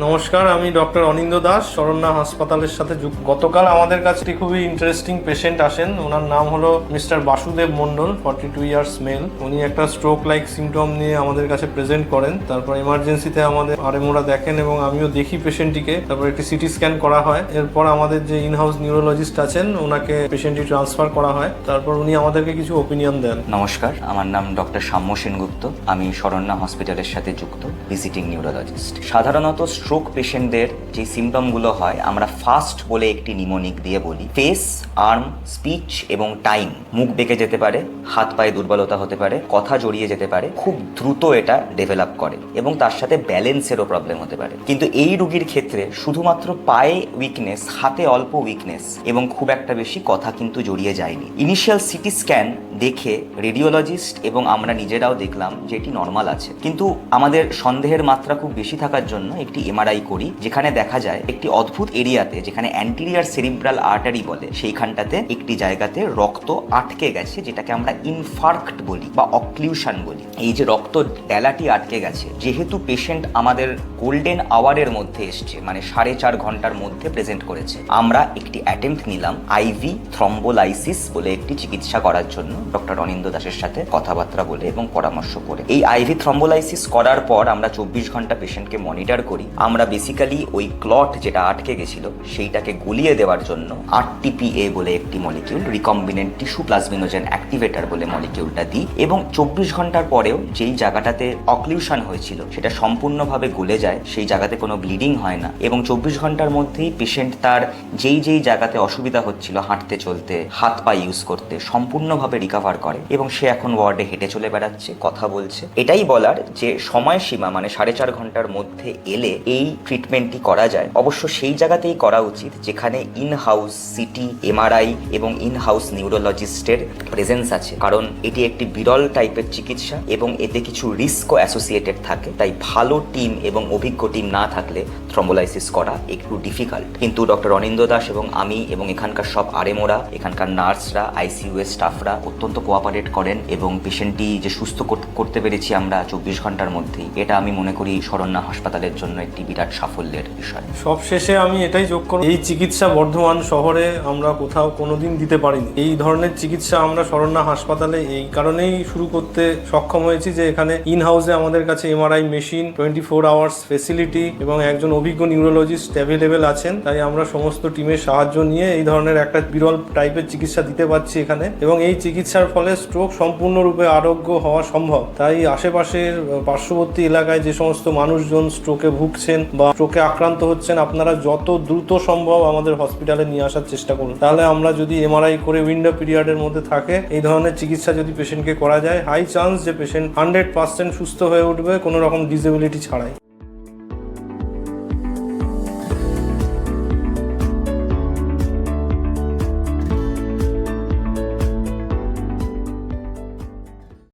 নমস্কার, আমি ডক্টর অনিন্দ্য দাস, শরণ্যা হাসপাতালের সাথে যুক্ত। গতকাল আমাদের কাছে একটি খুবই ইন্টারেস্টিং পেশেন্ট আসেন। ওনার নাম হলো mister Basudev Mondal, 42 years male. উনি একটা স্ট্রোক লাইক সিমটম নিয়ে আমাদের কাছে প্রেজেন্ট করেন। তারপর এমার্জেন্সিতে আমাদের আরএমওরা দেখেন এবং আমিও দেখি পেশেন্টটিকে। তারপর একটি সিটি স্ক্যান করা হয়। এরপর আমাদের যে ইনহাউস নিউরোলজিস্ট আছেন ওনাকে পেশেন্টটি ট্রান্সফার করা হয়। তারপর উনি আমাদেরকে কিছু ওপিনিয়ন দেন। নমস্কার, আমার নাম ডক্টর সাম্য সেনগুপ্ত। আমি শরণ্যা হসপিটালের সাথে যুক্ত, ভিজিটিং নিউরোলজিস্ট। সাধারণত স্ট্রোক পেশেন্টদের যে সিমটমগুলো হয় আমরা ফাস্ট বলে একটি নিমোনিক দিয়ে বলি। ফেস, আর্ম, স্পিচ এবং টাইম, মুখ বেঁকে যেতে পারে, হাত পায়ে দুর্বলতা হতে পারে, কথা জড়িয়ে যেতে পারে, খুব দ্রুত এটা ডেভেলপ করে এবং তার সাথে ব্যালেন্সেরও প্রবলেম হতে পারে। কিন্তু এই রোগীর ক্ষেত্রে শুধুমাত্র পায়ে উইকনেস, হাতে অল্প উইকনেস এবং খুব একটা বেশি কথা কিন্তু জড়িয়ে যায়নি। ইনিশিয়াল সিটি স্ক্যান দেখে রেডিওলজিস্ট এবং আমরা নিজেরাও দেখলাম যে এটি নর্মাল আছে, কিন্তু আমাদের সন্দেহের মাত্রা খুব বেশি থাকার জন্য একটি এমআরআই করি, যেখানে দেখা যায় একটি অদ্ভুত এরিয়াতে, যেখানে অ্যান্টিরিয়ার সেরিব্রাল আর্টারি বলে, সেইখানটাতে একটি জায়গাতে রক্ত আটকে গেছে, যেটাকে আমরা ইনফার্ক্ট বলি বা অক্লুশন বলি। এই যে রক্ত ডেলাটি আটকে গেছে, যেহেতু পেশেন্ট আমাদের গোল্ডেন আওয়ারের মধ্যে এসছে, মানে 4.5 ঘন্টার মধ্যে প্রেজেন্ট করেছে, আমরা একটি অ্যাটেম্প্ট নিলাম আইভি থ্রম্বোলাইসিস বলে একটি চিকিৎসা করার জন্য ডক্টর অনিন্দ্য দাসের সাথে কথাবার্তা বলে এবং পরামর্শ করে। এই আইভি থ্রম্বোলাইসিস করার পর আমরা 24 ঘন্টা পেশেন্টকে মনিটর করি। আমরা বেসিক্যালি ওই ক্লট যেটা আটকে গেছিল সেইটাকে গলিয়ে দেওয়ার জন্য আরটিপিএ বলে একটি molecule, recombinant tissue plasminogen activator বলে মলিকিউলটা দিই, এবং 24 ঘন্টার পরেও যেই জায়গাটাতে অক্লুশন হয়েছিল সেটা সম্পূর্ণভাবে গলে যায়, সেই জায়গাতে কোনো ব্লিডিং হয় না, এবং 24 ঘন্টার মধ্যেই পেশেন্ট তার যেই জায়গাতে অসুবিধা হচ্ছিল হাঁটতে চলতে, হাত পা ইউজ করতে, সম্পূর্ণভাবে রিকভার করে এবং সে এখন ওয়ার্ডে হেঁটে চলে বেড়াচ্ছে, কথা বলছে। এটাই বলার যে সময়সীমা মানে 4.5 ঘন্টার মধ্যে এলে এই ট্রিটমেন্টটি করা যায়। অবশ্য সেই জায়গাতেই করা উচিত যেখানে ইন হাউস সিটি, এমআরআই এবং ইন হাউস নিউরোলজিস্টের প্রেজেন্স আছে, কারণ এটি একটি বিরল টাইপের চিকিৎসা এবং এতে কিছু রিস্কও অ্যাসোসিয়েটেড থাকে। তাই ভালো টিম এবং অভিজ্ঞ টিম না থাকলে থ্রম্বোলাইসিস করা একটু ডিফিকাল্ট। কিন্তু ডক্টর অনিন্দ্য দাস এবং আমি এবং এখানকার সব আরএমওরা, এখানকার নার্সরা, আইসিইউ এর স্টাফরা অত্যন্ত কোঅপারেট করেন এবং পেশেন্টটি যে সুস্থ করতে পেরেছি আমরা 24 ঘন্টার মধ্যেই, এটা আমি মনে করি শরণ্যা হাসপাতালের জন্য একটি বিরাট সাফল্যের বিষয়। সব শেষে আমি এটাই যোগ করব, এই চিকিৎসা বর্ধমান শহরে আমরা কোথাও কোনোদিন দিতে পারিনি। এই ধরনের চিকিৎসা আমরা শরণ্যা হাসপাতালে এই কারণেই শুরু করতে সক্ষম হয়েছি যে এখানে ইন হাউসে আমাদের কাছে এমআরআই মেশিন, 24 আওয়ার্স ফেসিলিটি এবং একজন অভিজ্ঞ নিউরোলজিস্ট অ্যাভেলেবেল আছেন। তাই আমরা সমস্ত টিমের সাহায্য নিয়ে এই ধরনের একটা বিরল টাইপের চিকিৎসা দিতে পারছি এখানে, এবং এই চিকিৎসার ফলে স্ট্রোক সম্পূর্ণরূপে আরোগ্য হওয়া সম্ভব। তাই আশেপাশের পার্শ্ববর্তী এলাকায় যে সমস্ত মানুষজন স্ট্রোকে ভুগছেন বা স্ট্রোকে আক্রান্ত হচ্ছেন, আপনারা যত দ্রুত সম্ভব আমাদের হসপিটালে নিয়ে আসার চেষ্টা করুন। তাহলে আমরা যদি এমআরআই করে উইন্ডো পিরিয়ডের মধ্যে থাকে এই ধরনের চিকিৎসা যদি পেশেন্টকে করা যায়, হাই চান্স যে পেশেন্ট 100% সুস্থ হয়ে উঠবে কোনো রকম ডিসেবিলিটি ছাড়াই।